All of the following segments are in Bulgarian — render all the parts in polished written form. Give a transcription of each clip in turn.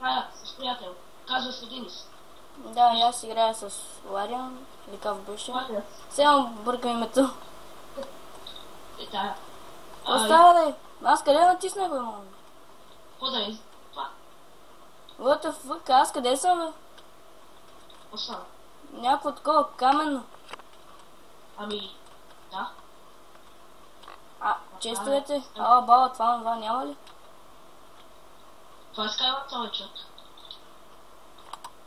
играя с приятел. Казва се Денис. Да, и аз играя с Лариан, или какъв беше. Лариан. Сега бъркам името. Да. Какво става, бе? Аз къде натиснах, бе, мама? Какво да е? Това? What the fuck? Аз къде съм, бе? Какво става? Някакво такова каменно. Ами, да. Честовете? Ала баба, това няма ли? Това е Skyward Sword.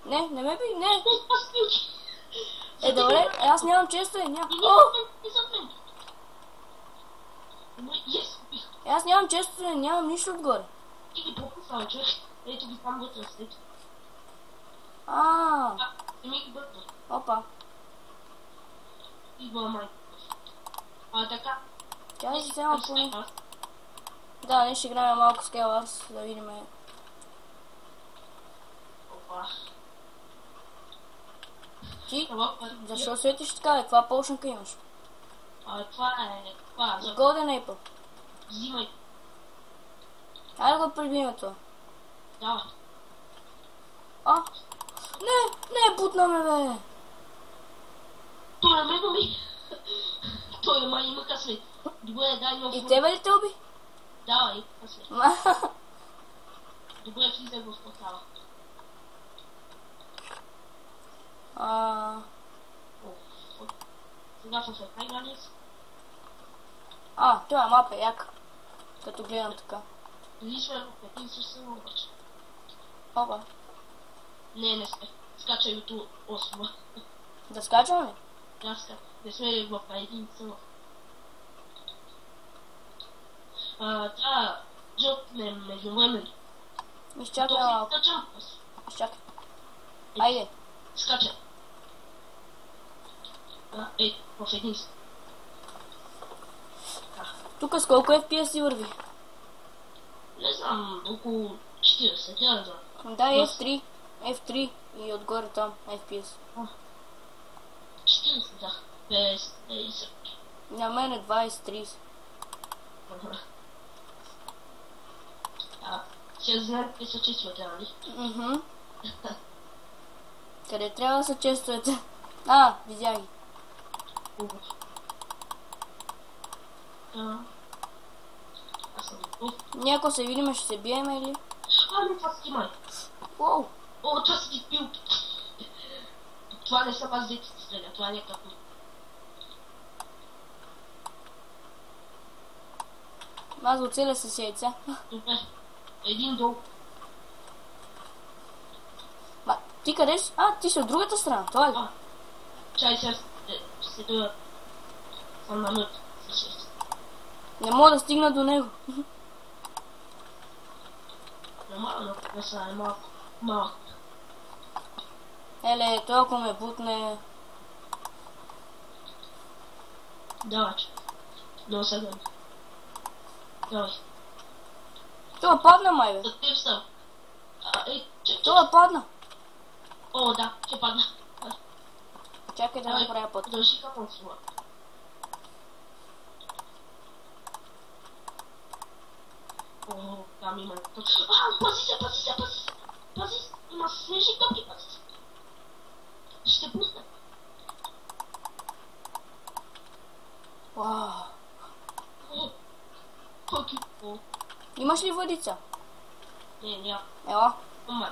Не ме би, не. Това са пилки. Добре, аз нямам честове, нямам. Не зад мен. Yes, убих. Аз нямам честове, нямам нищо отгоре. Ти ги пропуснал, човек. Ето ги там вътре, след. Не ми ги бъркна. Опа. Идва майка. Така. Тя си взема поне. Да, ние ще играем малко Skywars, да видим. Опа. Ти? Защо светиш така, бе? Каква полшенка имаш? Това е... Golden Apple. Взимай. Айде да го прибиме това. Давай. Не, бутна ме, бе. Той на мен уби. Той май има късмет. Добре, дай ми И тебе ли те уби? Давай, късмет. Добре, влизай в портала. Сега съм след най-граница. Това мапа е яка. Като гледам така. Дали сме в един съвсем обаче? Опа. Не сме. Скачай от 8. Да скачам ли? Да, не сме в един съвър. Трябва джъпнем междувременно. Изчакай малко. Изчакай. Айде. Скачай. В един съвър. Тук с колко FPS си върви? Не знам, около 40, тя не знам. Да, F3. F3 и отгоре там FPS. 40, да. Без 50. На мен е 20-30. Ще знаем къде са чествате, нали? Къде трябва да са чествате? Видях ги. Аз съм готов. Ние ако се видим, ще се биеме или? Не, това си май. Уоу! Това си ги пил. Това не са аз дети си стреля, това е някакъв. Аз го целя с яйца. Добре. Един долу. Ти къде си? Ти си от другата страна, това ли? Чай сега ще дойда. Съм на мъртв. Не мога да стигна до него. Нормално, не са е малко. Еле, той ако ме бутне... Давай, че. Много се гледа. Давай. Това падна, май, бе. За теб съм. Това падна. Да, ще падна. Чакай да направя път. Държи капон си, ма. Там има. Пази се! Пази се! Има снежни топки, пази се! Ще пусна. Вау. Токи. Имаш ли водица? Не, няма. Ела. Умай.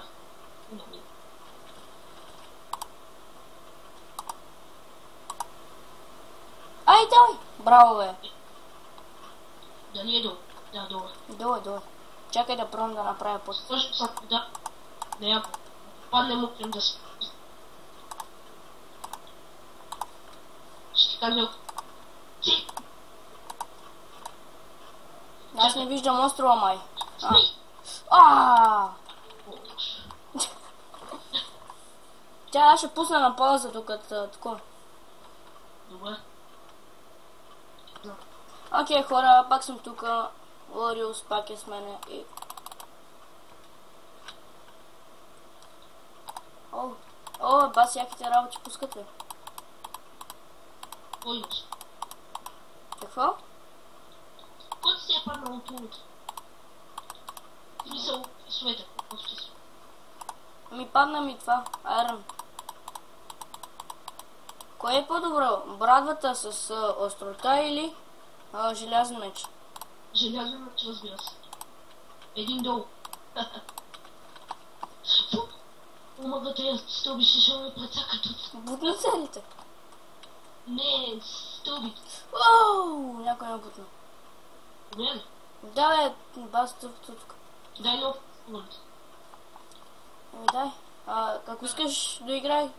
Ай, давай! Браво, бе. Дали е долу? Да, долу. Долу. Чакай да пробвам да направя път. Също са да. Не яко. Падне му към да се. Ще кажа. Ти! Аз не виждам острова, май. Спи! Тя ще пусна на пауза, докато такова. Добре. Окей, хора, пак съм тука. Лориус пак е с мене и... Бас яките работи пускат, бе. Лориус. Какво? Кой ти се е паднал от улица? Смисъл, света, просто си. Падна ми това. Айрон. Кое е по-добро? Брадвата с острота или желязен меч? Желязен меч, разбира се. Един долу. Помага тези стълби, ще ме прецакат от... Бутна целите. Не, стълбите. Оу, някой ме бутна. Добре ли? Да, бе, бас тук. Дай нов фронт. Дай. Ако искаш да играй.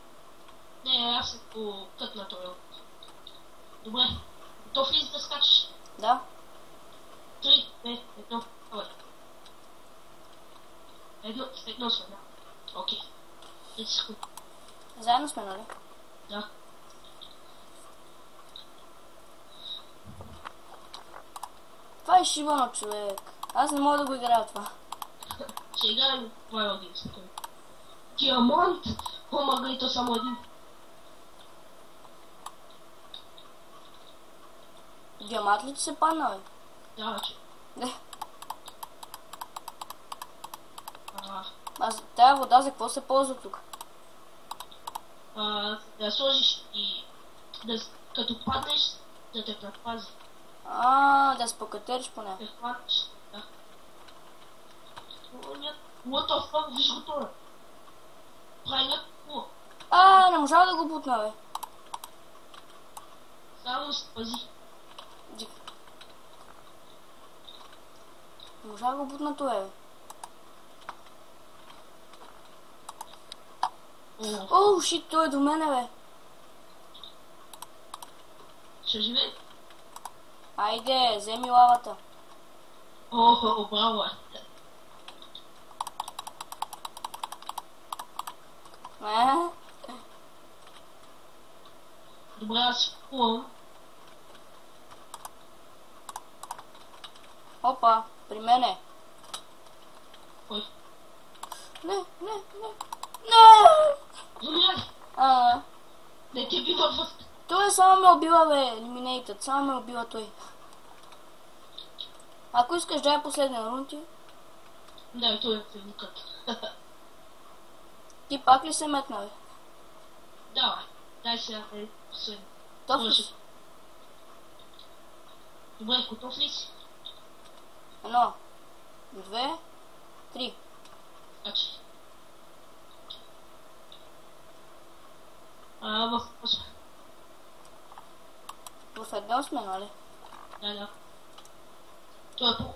Не, аз съм по кът на това. Добре. Готов ли да скачаш? Да. 3, 2, 1, давай. Едно сме, да. Окей. 30 секунди. Заедно сме, нали? Да. Това е шибано, човек. Аз не мога да го играя това. Ще играем Wild Games. Диамант! Помага и то само един. Диамант ли ти се падна, бе? Да, че. Не. А, Тая вода за какво се ползва тук? да сложиш и като паднеш, да те предпази. Да спокатериш по нея. Те хванеш, да. What the fuck, виж го това. Прави някакво. Не можа да го бутна, бе. Само се пази. Не можа да го бутна това, бе. Оу, шит, той е до мене, бе. Ще живее. Айде, вземи лавата. О, браво. Добре, аз плувам. Опа, при мене. Кой? Не. Умря. Не те бива в... Той само ме убива, бе, елиминейтът. Само ме убива той. Ако искаш да е последния рунти. Да, той е филмикът. Ти пак ли се метна, бе? Давай, дай сега последния. Готов ли си? Добре, готов ли си? 1, 2, 3. Значи. В едно сме, нали? Да. Това е по...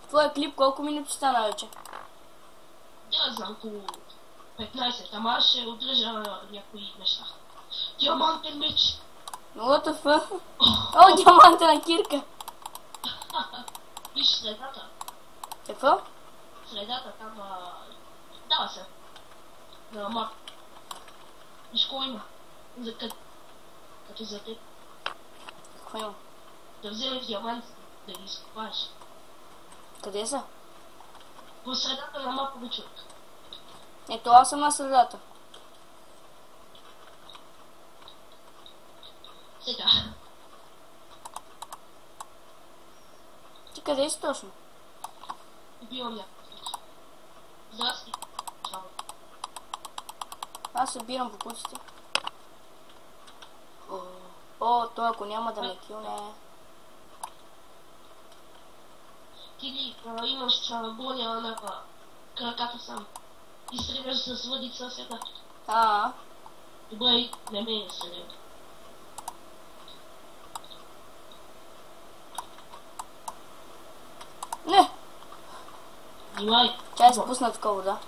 Твоя клип колко минути стана вече? Да, знам, около 15, ама аз ще отрежа някои неща. Диамантен меч! What the fuck? О, диамантена кирка! Виж средата. Какво? Средата там... Дава се. На мап. Виж кой има. Като за теб. Какво има? Да вземеш диамант, да ги изкопаеш. Къде са? По средата на мапа, човек. Ето аз съм на средата. Сега. Ти къде си точно? Убивам някакъв. Здрасти. Чао. Аз събирам по куците. Той ако няма да ме килне. Ти ли имаш боня на краката сам. И стреляш с въдица сега. Добре, не ме е стрелял. Не! Внимай! Чай спусна такова вода.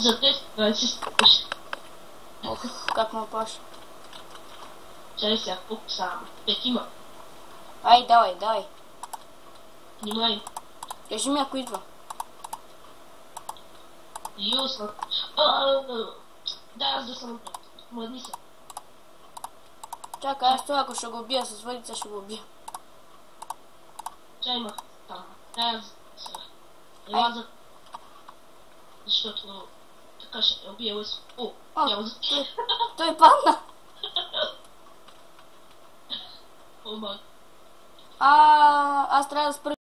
За те си спиш. Как ме плаши. Чай сега, колко са? 5. Ай, давай. Внимай! Кажи ми ако идва. Юсно. Да, аз да съм пред. Младни се. Чакай, аз това ако ще го убия с въдица, ще го убия. Чай има там. Дай аз сега. Ела за... Защото така ще убия лъс. Няма за... Той падна. О, май. Аз трябва да спра.